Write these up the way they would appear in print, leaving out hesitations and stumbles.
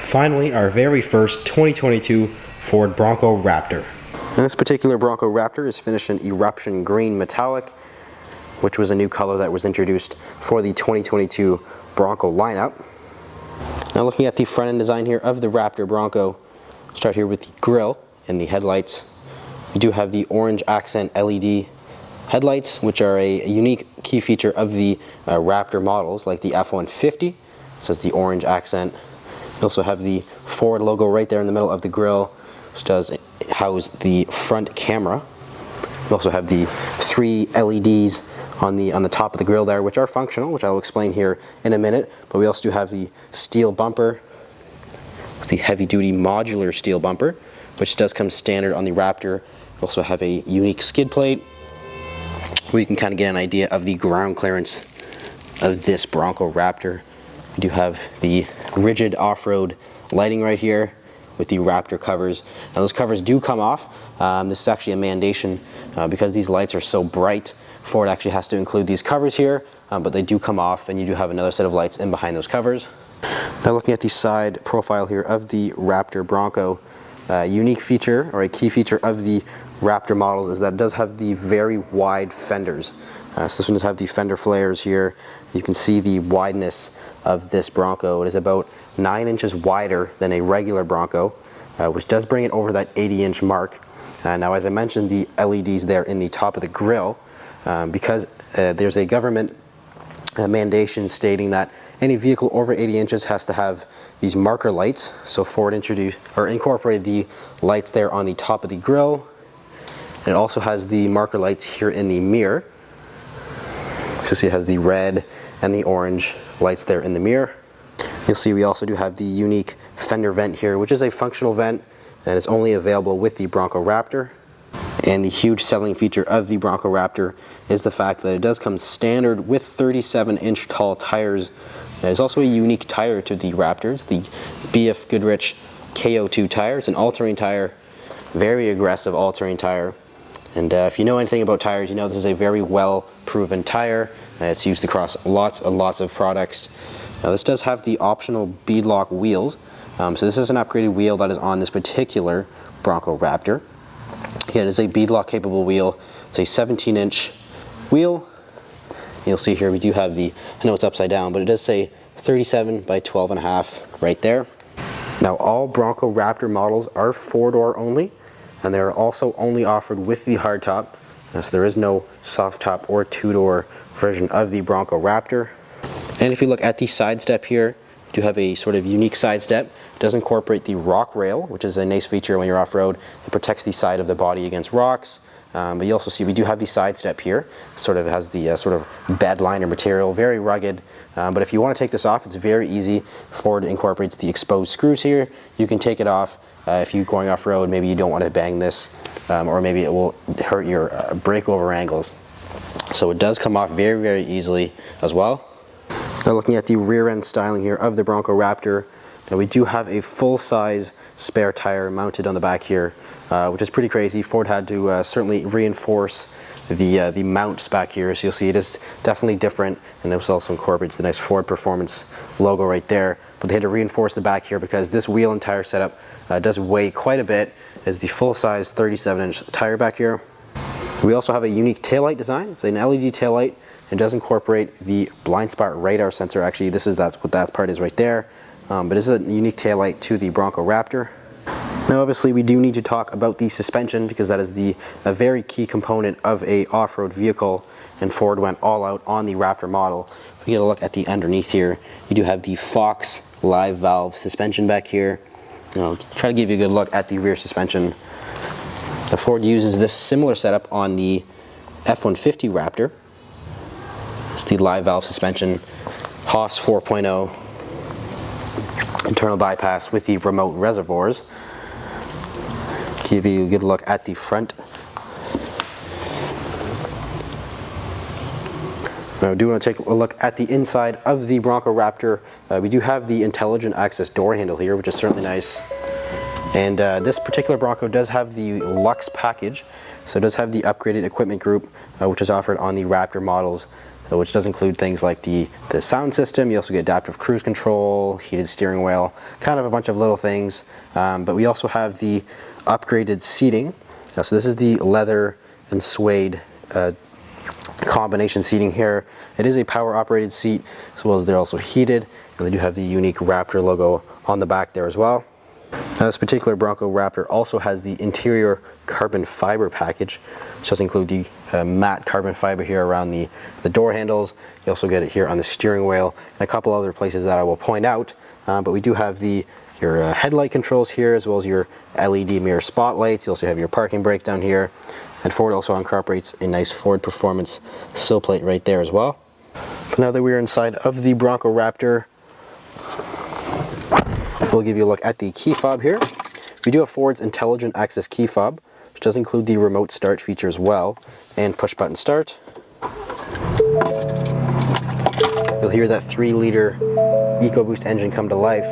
finally our very first 2022 Ford Bronco Raptor. And this particular Bronco Raptor is finished in Eruption Green Metallic, which was a new color that was introduced for the 2022 Bronco lineup. Now looking at the front end design here of the Raptor Bronco, start here with the grille and the headlights. We do have the orange accent LED headlights, which are a unique key feature of the Raptor models, like the F-150. So it's the orange accent. We also have the Ford logo right there in the middle of the grille, which does house the front camera. We also have the 3 LEDs on the top of the grille there, which are functional, which I'll explain here in a minute. But we also do have the steel bumper, the heavy-duty modular steel bumper, which does come standard on the Raptor. We also have a unique skid plate, where you can kind of get an idea of the ground clearance of this Bronco Raptor. We do have the rigid off-road lighting right here with the Raptor covers. Now those covers do come off. This is actually a mandation because these lights are so bright. Ford actually has to include these covers here, but they do come off, and you do have another set of lights in behind those covers. Now looking at the side profile here of the Raptor Bronco, unique feature, or a key feature of the Raptor models, is that it does have the very wide fenders. So this one does have the fender flares here. You can see the wideness of this Bronco. It is about 9 inches wider than a regular Bronco, which does bring it over that 80-inch mark. Now, as I mentioned, the LEDs there in the top of the grille, because there's a government mandation stating that any vehicle over 80 inches has to have these marker lights. So Ford incorporated the lights there on the top of the grille. And it also has the marker lights here in the mirror. So see, it has the red and the orange lights there in the mirror. You'll see we also do have the unique fender vent here, which is a functional vent, and it's only available with the Bronco Raptor. And the huge selling feature of the Bronco Raptor is the fact that it does come standard with 37-inch tall tires. There's also a unique tire to the Raptors, the BF Goodrich KO2 tire. It's an all-terrain tire, very aggressive all-terrain tire. And if you know anything about tires, you know this is a very well-proven tire. It's used across lots and lots of products. Now this does have the optional Beadlock wheels. So this is an upgraded wheel that is on this particular Bronco Raptor. Again, it is a Beadlock capable wheel. It's a 17-inch wheel. You'll see here we do have the, I know it's upside down, but it does say 37 by 12.5 right there. Now all Bronco Raptor models are 4-door only, and they are also only offered with the hardtop. So there is no soft top or 2-door version of the Bronco Raptor. And if you look at the side step here, you do have a sort of unique side step. It does incorporate the rock rail, which is a nice feature when you're off-road. It protects the side of the body against rocks. But you also see we do have the side step here. Sort of has the sort of bed liner material, very rugged. But if you want to take this off, it's very easy. Ford incorporates the exposed screws here. You can take it off. If you're going off-road, maybe you don't want to bang this, or maybe it will hurt your breakover angles. So it does come off very, very easily as well. Now looking at the rear end styling here of the Bronco Raptor, now we do have a full-size spare tire mounted on the back here, which is pretty crazy. Ford had to certainly reinforce the mounts back here, so you'll see it is definitely different, and it also incorporates the nice Ford Performance logo right there. But they had to reinforce the back here because this wheel and tire setup does weigh quite a bit. It's the full-size 37-inch tire back here. We also have a unique taillight design. It's an LED taillight. It does incorporate the blind spot radar sensor. Actually, that's what that part is right there. But this is a unique taillight to the Bronco Raptor. Now obviously we do need to talk about the suspension, because that is a very key component of a off-road vehicle, and Ford went all out on the Raptor model. If we get a look at the underneath here, you do have the Fox live valve suspension back here. I'll try to give you a good look at the rear suspension. The Ford uses this similar setup on the F-150 Raptor. It's the live valve suspension, Haas 4.0, internal bypass with the remote reservoirs. Give you a good look at the front. Now, I do want to take a look at the inside of the Bronco Raptor. We do have the intelligent access door handle here, which is certainly nice. And this particular Bronco does have the Luxe package, so it does have the upgraded equipment group, which is offered on the Raptor models. which does include things like the sound system. You also get adaptive cruise control, heated steering wheel, kind of a bunch of little things. But we also have the upgraded seating. So this is the leather and suede combination seating here. It is a power operated seat, as well as they're also heated, and they do have the unique Raptor logo on the back there as well. Now this particular Bronco Raptor also has the interior carbon fiber package, which does include the matte carbon fiber here around the door handles. You also get it here on the steering wheel and a couple other places that I will point out. But we do have your headlight controls here, as well as your LED mirror spotlights. You also have your parking brake down here. And Ford also incorporates a nice Ford Performance sill plate right there as well. But now that we're inside of the Bronco Raptor, we'll give you a look at the key fob here. We do have Ford's Intelligent Access key fob, which does include the remote start feature as well, and push button start. You'll hear that 3-liter EcoBoost engine come to life.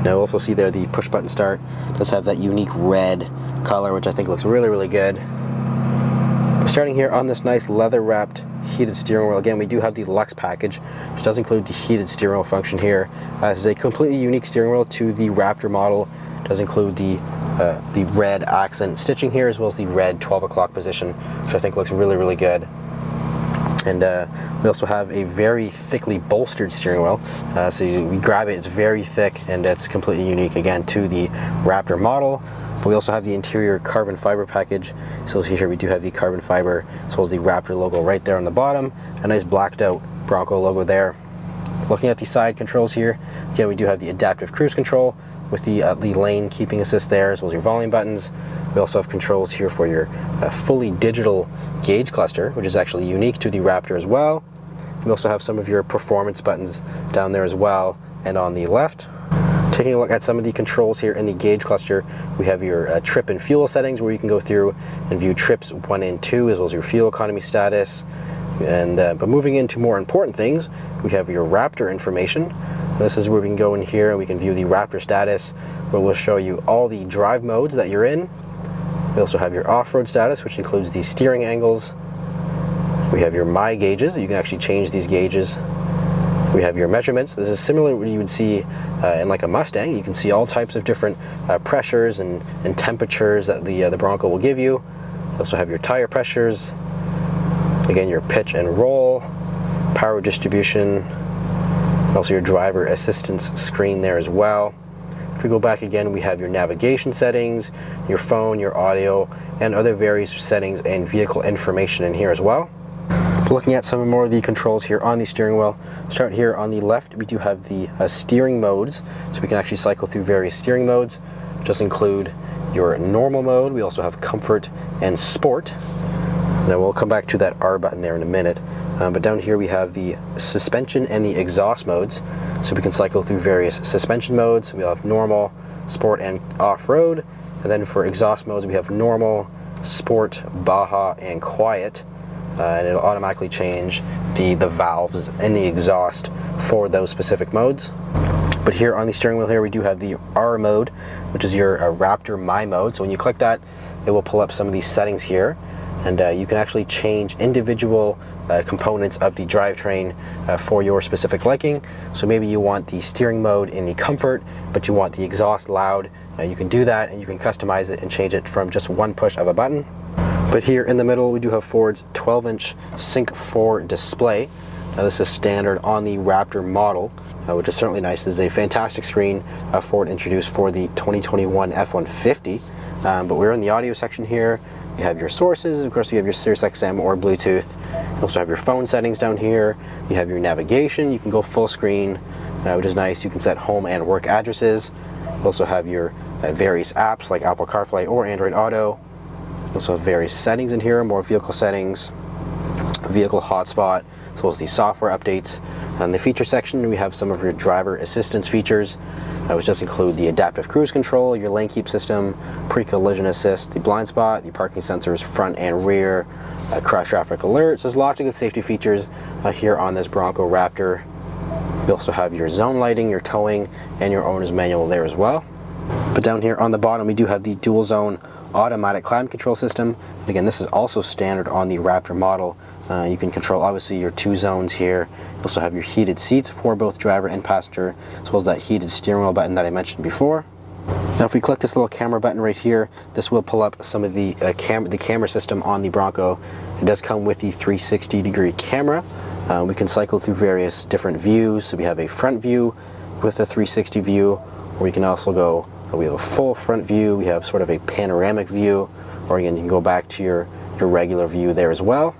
Now you'll also see there the push button start does have that unique red color, which I think looks really, really good. But starting here on this nice leather wrapped heated steering wheel, again we do have the Lux package, which does include the heated steering wheel function here. This is a completely unique steering wheel to the Raptor model. It does include the red accent stitching here, as well as the red 12 o'clock position, which I think looks really, really good. And we also have a very thickly bolstered steering wheel. So we grab it, it's very thick, and it's completely unique again to the Raptor model. But we also have the interior carbon fiber package. So you'll see here we do have the carbon fiber, as well as the Raptor logo right there on the bottom. A nice blacked out Bronco logo there. Looking at the side controls here, again we do have the adaptive cruise control with the lane keeping assist there, as well as your volume buttons. We also have controls here for your fully digital gauge cluster, which is actually unique to the Raptor as well. We also have some of your performance buttons down there as well, and on the left. Taking a look at some of the controls here in the gauge cluster, we have your trip and fuel settings, where you can go through and view trips 1 and 2, as well as your fuel economy status. And but moving into more important things, we have your Raptor information. This is where we can go in here and we can view the Raptor status, where we'll show you all the drive modes that you're in. We also have your off-road status, which includes the steering angles. We have your My gauges. You can actually change these gauges. We have your measurements. This is similar to what you would see in like a Mustang. You can see all types of different pressures and temperatures that the Bronco will give you. You also have your tire pressures. Again, your pitch and roll, power distribution, also your driver assistance screen there as well. If we go back again, we have your navigation settings, your phone, your audio, and other various settings and vehicle information in here as well. Looking at some more of the controls here on the steering wheel, start here on the left, we do have the steering modes, so we can actually cycle through various steering modes. Just include your normal mode. We also have comfort and sport. And then we'll come back to that R button there in a minute. But down here we have the suspension and the exhaust modes, so we can cycle through various suspension modes. We'll have normal, sport, and off-road. And then for exhaust modes, we have normal, sport, Baja, and quiet. And it'll automatically change the valves and the exhaust for those specific modes. But here on the steering wheel here, we do have the R mode, which is your Raptor My mode. So when you click that, it will pull up some of these settings here, and you can actually change individual components of the drivetrain for your specific liking. So maybe you want the steering mode in the comfort, but you want the exhaust loud. You can do that, and you can customize it and change it from just one push of a button. But here in the middle, we do have Ford's 12-inch Sync 4 display. Now this is standard on the Raptor model, which is certainly nice. This is a fantastic screen Ford introduced for the 2021 F-150. But we're in the audio section here. You have your sources. Of course, you have your Sirius XM or Bluetooth. You also have your phone settings down here. You have your navigation. You can go full screen, which is nice. You can set home and work addresses. You also have your various apps like Apple CarPlay or Android Auto. You also have various settings in here, more vehicle settings, vehicle hotspot, as well as the software updates. In the feature section, we have some of your driver assistance features, which just include the adaptive cruise control, your lane keep system, pre-collision assist, the blind spot, the parking sensors front and rear, crash traffic alerts. So there's lots of good safety features here on this Bronco Raptor. You also have your zone lighting, your towing, and your owner's manual there as well. But down here on the bottom, we do have the dual zone automatic climate control system. And again, this is also standard on the Raptor model, You can control obviously your 2 zones here. You also have your heated seats for both driver and passenger, as well as that heated steering wheel button that I mentioned before. Now if we click this little camera button right here, this will pull up some of the camera system on the Bronco. It does come with the 360-degree camera. We can cycle through various different views. So we have a front view with a 360 view, or we can also go, we have a full front view, we have sort of a panoramic view, or again you can go back to your regular view there as well.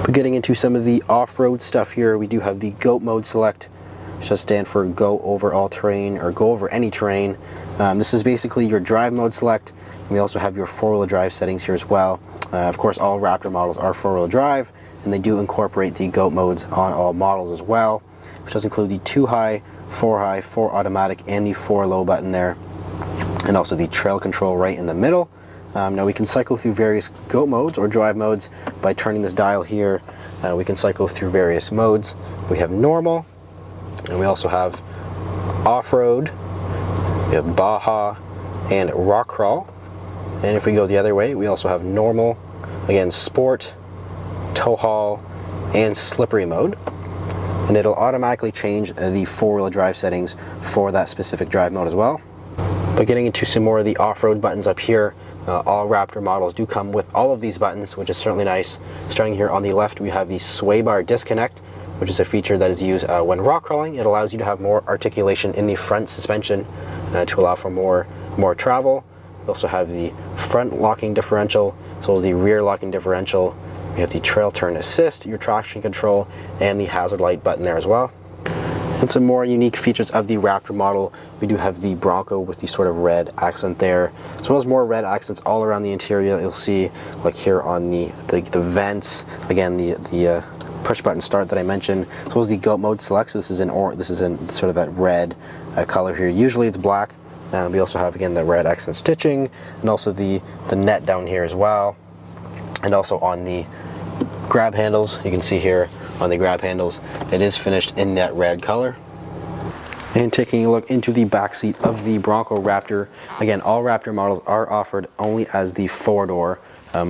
But getting into some of the off-road stuff here, we do have the GOAT mode select, which does stand for go over all terrain, or go over any terrain. This is basically your drive mode select, and we also have your 4-wheel drive settings here as well. Of course, all Raptor models are 4-wheel drive, and they do incorporate the GOAT modes on all models as well, which does include the 2 high, 4 high, 4 automatic, and the 4 low button there, and also the trail control right in the middle. Now we can cycle through various GOAT modes or drive modes by turning this dial here. We can cycle through various modes. We have normal, and we also have off-road, we have Baja, and rock crawl. And if we go the other way, we also have normal, again sport, tow haul, and slippery mode. And it'll automatically change the 4-wheel drive settings for that specific drive mode as well. But getting into some more of the off-road buttons up here, all Raptor models do come with all of these buttons, which is certainly nice. Starting here on the left, we have the sway bar disconnect, which is a feature that is used when rock crawling. It allows you to have more articulation in the front suspension to allow for more travel. We also have the front locking differential, as well as the rear locking differential. We have the trail turn assist, your traction control, and the hazard light button there as well. And some more unique features of the Raptor model, we do have the Bronco with the sort of red accent there, as well as more red accents all around the interior. You'll see like here on the vents, again the push button start that I mentioned, as well as the GOAT mode select. So this is in sort of that red color here. Usually it's black. We also have again the red accent stitching, and also the net down here as well, and also on the grab handles. You can see here on the grab handles, it is finished in that red color. And taking a look into the back seat of the Bronco Raptor, again, all Raptor models are offered only as the 4-door.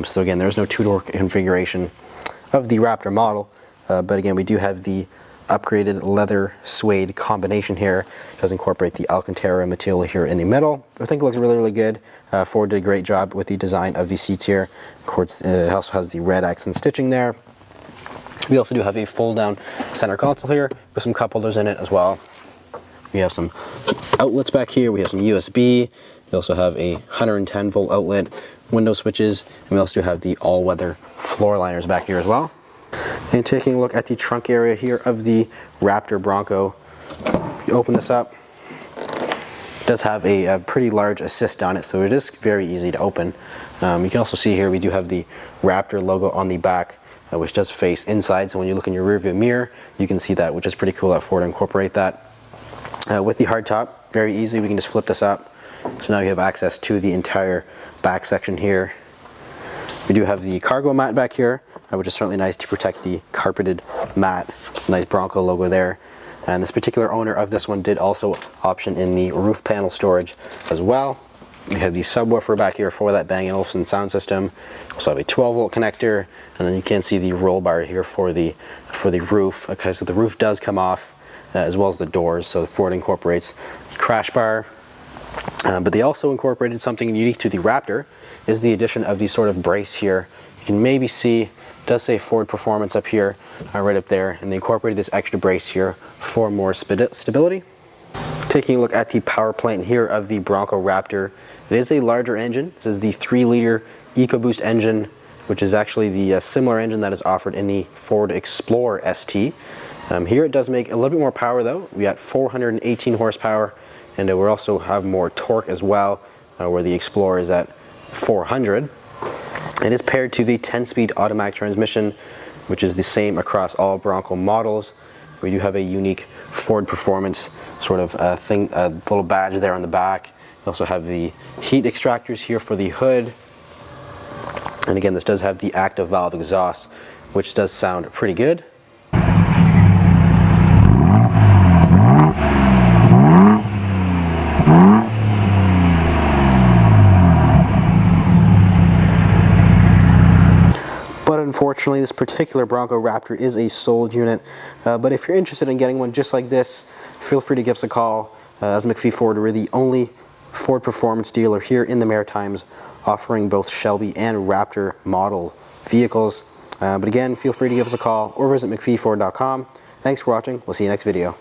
So again, there's no 2-door configuration of the Raptor model, but again, we do have the upgraded leather suede combination here. It does incorporate the Alcantara material here in the middle. I think it looks really, really good. Ford did a great job with the design of the seats here. Of course, it also has the red accent stitching there. We also do have a fold-down center console here with some cup holders in it as well. We have some outlets back here. We have some USB. We also have a 110-volt outlet, window switches, and we also do have the all-weather floor liners back here as well. And taking a look at the trunk area here of the Raptor Bronco, if you open this up, it does have a pretty large assist on it, so it is very easy to open. You can also see here we do have the Raptor logo on the back, which does face inside, so when you look in your rearview mirror, you can see that, which is pretty cool that Ford incorporate that. With the hardtop, very easy, we can just flip this up. So now you have access to the entire back section here. We do have the cargo mat back here, which is certainly nice to protect the carpeted mat. Nice Bronco logo there. And this particular owner of this one did also option in the roof panel storage as well. We have the subwoofer back here for that Bang & Olufsen sound system. Also have a 12-volt connector, and then you can see the roll bar here for the roof. Okay, so the roof does come off, as well as the doors. So Ford incorporates the crash bar, but they also incorporated something unique to the Raptor, is the addition of the sort of brace here. You can maybe see, it does say Ford Performance up here, right up there, and they incorporated this extra brace here for more stability. Taking a look at the power plant here of the Bronco Raptor, it is a larger engine. This is the 3-liter EcoBoost engine, which is actually the similar engine that is offered in the Ford Explorer ST. Here it does make a little bit more power though. We got 418 horsepower, and we also have more torque as well, where the Explorer is at 400. It is paired to the 10-speed automatic transmission, which is the same across all Bronco models. We do have a unique Ford Performance sort of thing, a little badge there on the back. We also have the heat extractors here for the hood. And again, this does have the active valve exhaust, which does sound pretty good. Unfortunately, this particular Bronco Raptor is a sold unit, but if you're interested in getting one just like this, feel free to give us a call. As McPhee Ford, we're the only Ford performance dealer here in the Maritimes offering both Shelby and Raptor model vehicles. But again, feel free to give us a call or visit mcpheeford.com. Thanks for watching. We'll see you next video.